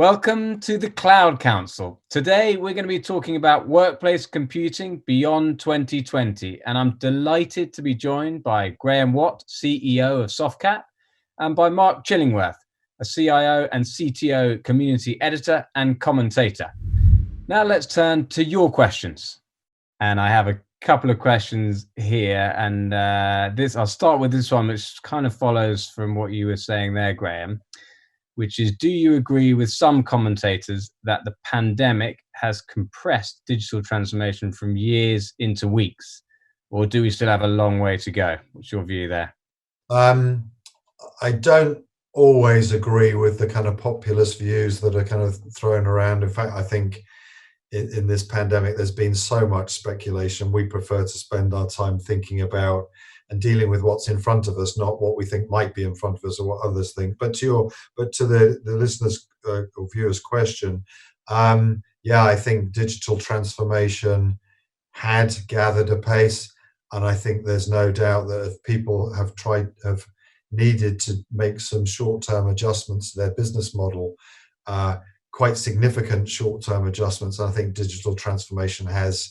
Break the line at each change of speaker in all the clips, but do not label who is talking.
Welcome to the Cloud Council. Today, we're going to be talking about workplace computing beyond 2020. And I'm delighted to be joined by Graham Watt, CEO of Softcat, and by Mark Chillingworth, a CIO and CTO community editor and commentator. Now, let's turn to your questions. And I have a couple of questions here. And I'll start with this one, which kind of follows from what you were saying there, Graham, which is, do you agree with some commentators that the pandemic has compressed digital transformation from years into weeks? Or do we still have a long way to go? What's your view there?
I don't always agree with the kind of populist views that are kind of thrown around. In fact, I think in this pandemic, there's been so much speculation. We prefer to spend our time thinking about and dealing with what's in front of us, not what we think might be in front of us or what others think. But to the listeners' or viewers' question, I think digital transformation had gathered a pace, and I think there's no doubt that if people have needed to make some short-term adjustments to their business model, quite significant short-term adjustments. I think digital transformation has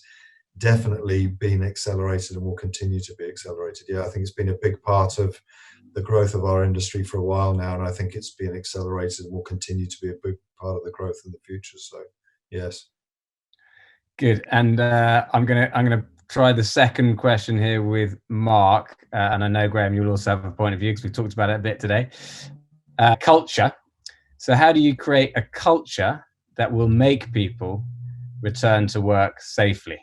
definitely been accelerated and will continue to be accelerated. Yeah, I think it's been a big part of the growth of our industry for a while now, and I think it's been accelerated and will continue to be a big part of the growth in the future. So, yes.
Good. And I'm gonna try the second question here with Mark, and I know, Graham, you'll also have a point of view because we talked about it a bit today. Culture. So how do you create a culture that will make people return to work safely?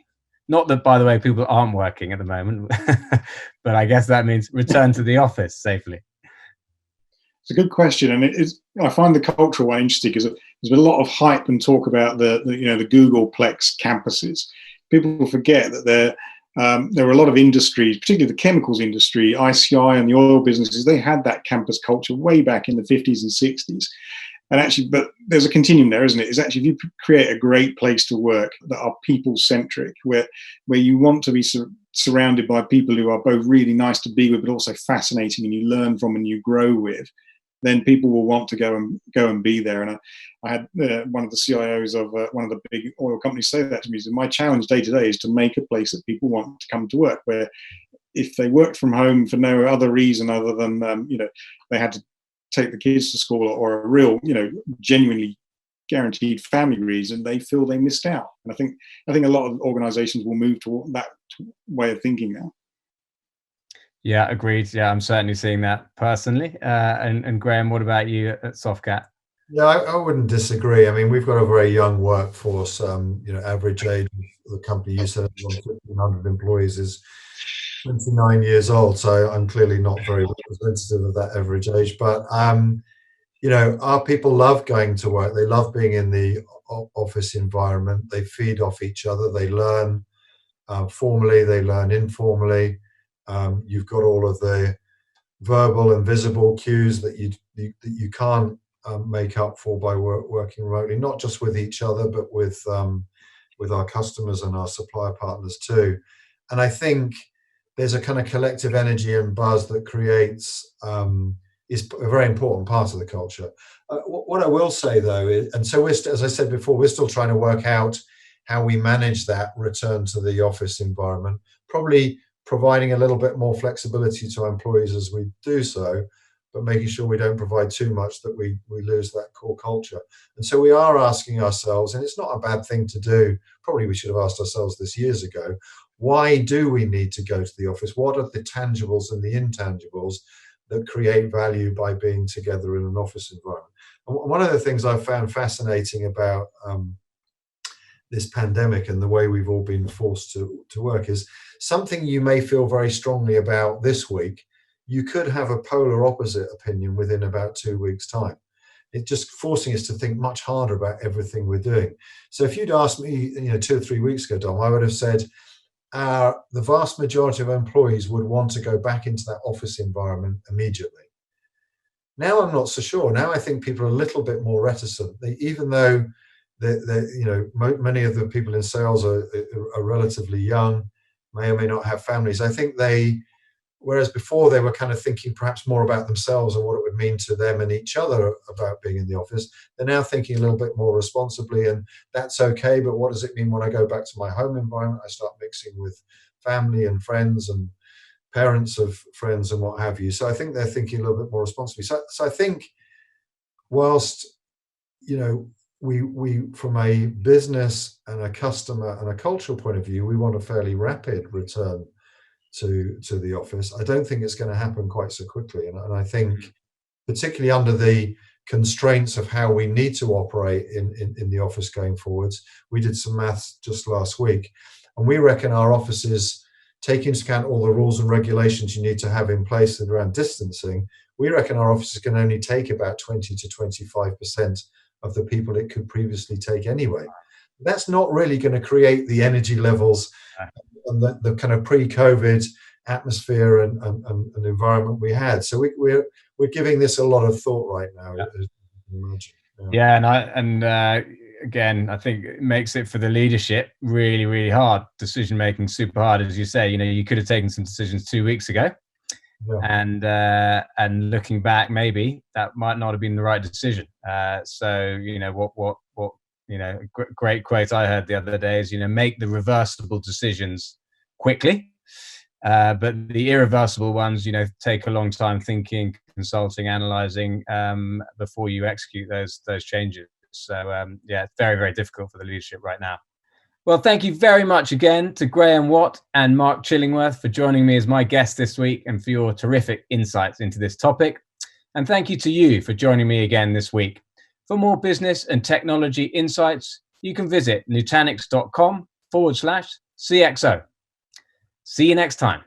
Not that, by the way, people aren't working at the moment, but I guess that means return to the office safely.
It's a good question, and I find the cultural one interesting because there's been a lot of hype and talk about the Googleplex campuses. People forget that there are a lot of industries, particularly the chemicals industry, ICI and the oil businesses. They had that campus culture way back in the 50s and 60s. And actually, but there's a continuum there, isn't it? It's actually, if you create a great place to work that are people-centric, where you want to be surrounded by people who are both really nice to be with, but also fascinating, and you learn from and you grow with, then people will want to go and be there. And I had one of the CIOs of one of the big oil companies say that to me. So my challenge day to day is to make a place that people want to come to work, where if they worked from home for no other reason other than they had to take the kids to school, or a real, genuinely guaranteed family reason, they feel they missed out. And I think a lot of organizations will move to that way of thinking now.
Yeah, agreed. Yeah, I'm certainly seeing that personally. And Graham, what about you at Softcat?
Yeah, I wouldn't disagree. I mean, we've got a very young workforce. Average age of the company you said 1,500 employees is 29 years old, so I'm clearly not very representative of that average age. But our people love going to work. They love being in the office environment. They feed off each other. They learn formally. They learn informally. You've got all of the verbal and visible cues that you can't make up for by working remotely. Not just with each other, but with our customers and our supplier partners too. And I think there's a kind of collective energy and buzz that creates is a very important part of the culture. What I will say though is, and so as I said before, we're still trying to work out how we manage that return to the office environment, probably providing a little bit more flexibility to our employees as we do so, but making sure we don't provide too much that we lose that core culture. And so we are asking ourselves, and it's not a bad thing to do, probably we should have asked ourselves this years ago, why do we need to go to the office? What are the tangibles and the intangibles that create value by being together in an office environment? And one of the things I've found fascinating about this pandemic and the way we've all been forced to work is something you may feel very strongly about this week, you could have a polar opposite opinion within about 2 weeks' time. It's just forcing us to think much harder about everything we're doing. So if you'd asked me 2 or 3 weeks ago, Dom, I would have said the vast majority of employees would want to go back into that office environment immediately. Now I'm not so sure. Now I think people are a little bit more reticent. Even though many of the people in sales are relatively young, may or may not have families, I think they whereas before they were kind of thinking perhaps more about themselves and what it would mean to them and each other about being in the office, they're now thinking a little bit more responsibly, and that's okay. But what does it mean when I go back to my home environment? I start mixing with family and friends and parents of friends and what have you. So I think they're thinking a little bit more responsibly. So I think whilst, we from a business and a customer and a cultural point of view, we want a fairly rapid return to the office. I don't think it's going to happen quite so quickly. And I think particularly under the constraints of how we need to operate in the office going forwards, we did some maths just last week, and we reckon our offices, taking into account all the rules and regulations you need to have in place around distancing, we reckon our offices can only take about 20 to 25% of the people it could previously take anyway. That's not really going to create the energy levels and the kind of pre-COVID atmosphere and environment we had. So we're giving this a lot of thought right now, as you can imagine.
Yeah, again, I think it makes it for the leadership really, really hard. Decision making super hard, as you say. You could have taken some decisions 2 weeks ago, and looking back, maybe that might not have been the right decision. So what great quote I heard the other day is, make the reversible decisions quickly, but the irreversible ones, take a long time thinking, consulting, analyzing before you execute those changes. So it's very, very difficult for the leadership right now. Well, thank you very much again to Graham Watt and Mark Chillingworth for joining me as my guest this week and for your terrific insights into this topic. And thank you to you for joining me again this week. For more business and technology insights, you can visit Nutanix.com/CXO. See you next time.